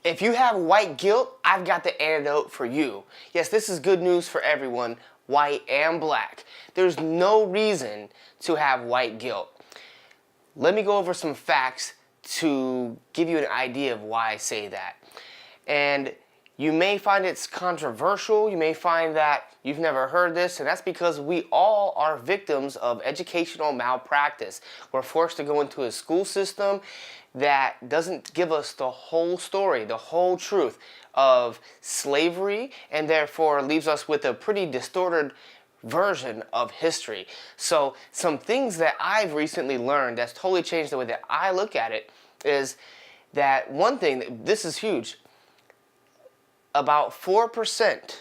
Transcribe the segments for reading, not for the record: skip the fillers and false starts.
If you have white guilt, I've got the antidote for you. Yes, this is good news for everyone, white and black. There's no reason to have white guilt. Let me go over some facts to give you an idea of why I say that. And you may find it's controversial, you may find that you've never heard this, and that's because we all are victims of educational malpractice. We're forced to go into a school system that doesn't give us the whole story, the whole truth of slavery, and therefore leaves us with a pretty distorted version of history. So some things that I've recently learned that's totally changed the way that I look at it is that one thing, this is huge, about 4%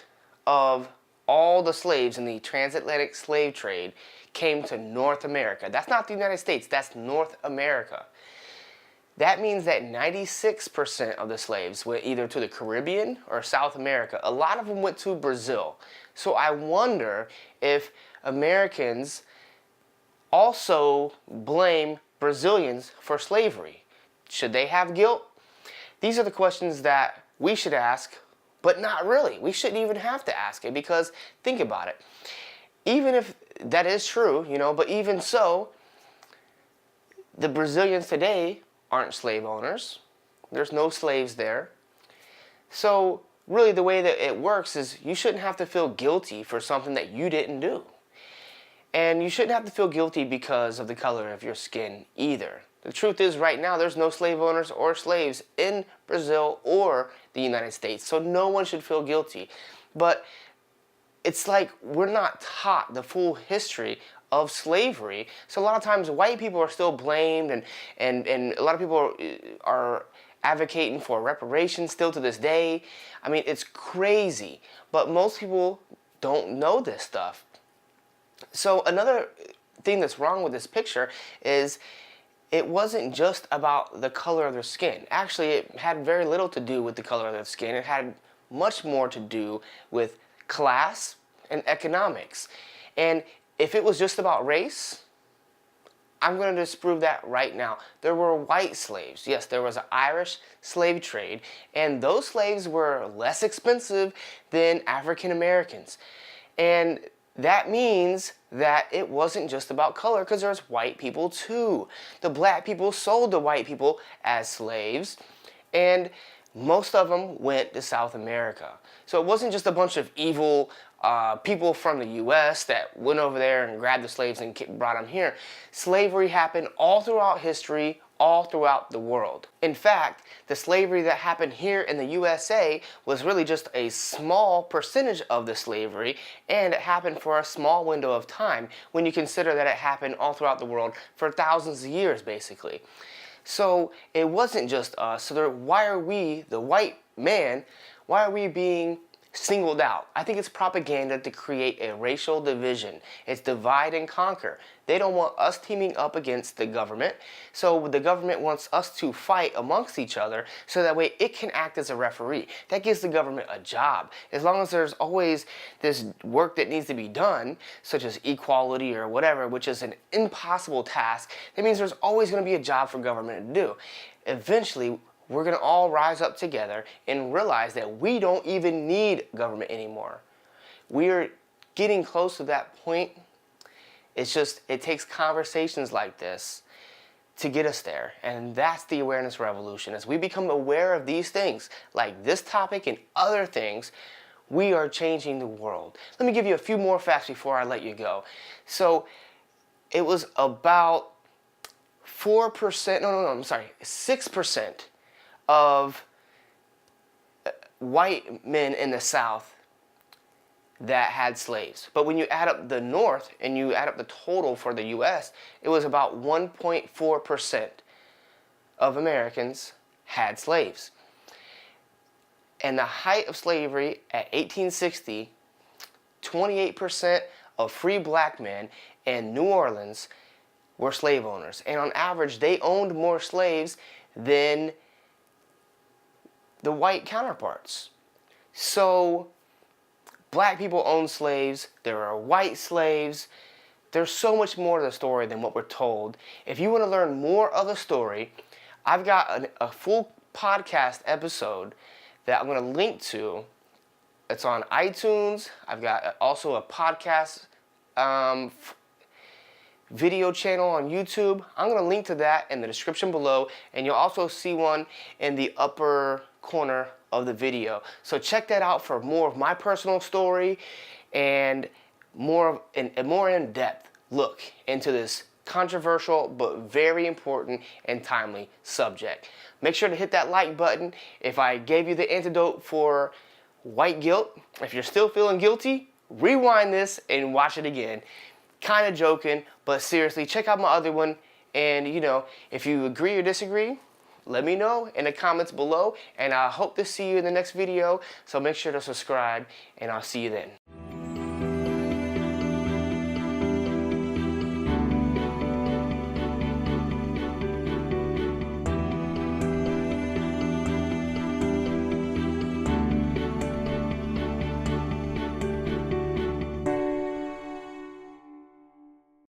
of all the slaves in the transatlantic slave trade came to North America. That's not the United States, that's North America. That means that 96% of the slaves went either to the Caribbean or South America. A lot of them went to Brazil. So I wonder if Americans also blame Brazilians for slavery. Should they have guilt? These are the questions that we should ask, but not really. We shouldn't even have to ask it, because think about it. Even if that is true, but even so, the Brazilians today aren't slave owners. There's no slaves there. So really the way that it works is you shouldn't have to feel guilty for something that you didn't do. And you shouldn't have to feel guilty because of the color of your skin either. The truth is, right now, there's no slave owners or slaves in Brazil or the United States, so no one should feel guilty. But it's like we're not taught the full history of slavery, so a lot of times white people are still blamed, and a lot of people are advocating for reparations still to this day. I mean, it's crazy, but most people don't know this stuff. So another thing that's wrong with this picture is it wasn't just about the color of their skin. Actually, it had very little to do with the color of their skin. It had much more to do with class and economics. And if it was just about race, I'm going to disprove that right now. There were white slaves. Yes, there was an Irish slave trade, and those slaves were less expensive than African Americans. And that means that it wasn't just about color, because there's white people too. The black people sold the white people as slaves, and most of them went to South America. So it wasn't just a bunch of evil people from the U.S. that went over there and grabbed the slaves and brought them here. Slavery happened all throughout history, all throughout the world. In fact, the slavery that happened here in the USA was really just a small percentage of the slavery, and it happened for a small window of time when you consider that it happened all throughout the world for thousands of years, basically. So it wasn't just us. So why are we, the white man, why are we being singled out? I think it's propaganda to create a racial division. It's divide and conquer. They don't want us teaming up against the government, so the government wants us to fight amongst each other so that way it can act as a referee. That gives the government a job. As long as there's always this work that needs to be done, such as equality or whatever, which is an impossible task, that means there's always going to be a job for government to do. Eventually, we're going to all rise up together and realize that we don't even need government anymore. We're getting close to that point. It's just, it takes conversations like this to get us there. And that's the awareness revolution. As we become aware of these things, like this topic and other things, we are changing the world. Let me give you a few more facts before I let you go. So it was about 6% of white men in the South that had slaves. But when you add up the North and you add up the total for the U.S., it was about 1.4% of Americans had slaves. And the height of slavery at 1860, 28% of free black men in New Orleans were slave owners. And on average, they owned more slaves than the white counterparts. So black people own slaves, there are white slaves. There's so much more to the story than what we're told. If you want to learn more of the story, I've got a full podcast episode that I'm going to link to. It's on iTunes. I've got also a podcast video channel on YouTube. I'm going to link to that in the description below, and you'll also see one in the upper corner of the video. So check that out for more of my personal story and more in-depth look into this controversial but very important and timely subject. Make sure to hit that like button. If I gave you the antidote for white guilt, if you're still feeling guilty, rewind this and watch it again. Kind of joking, but seriously, check out my other one. And if you agree or disagree, let me know in the comments below. And I hope to see you in the next video. So make sure to subscribe, and I'll see you then.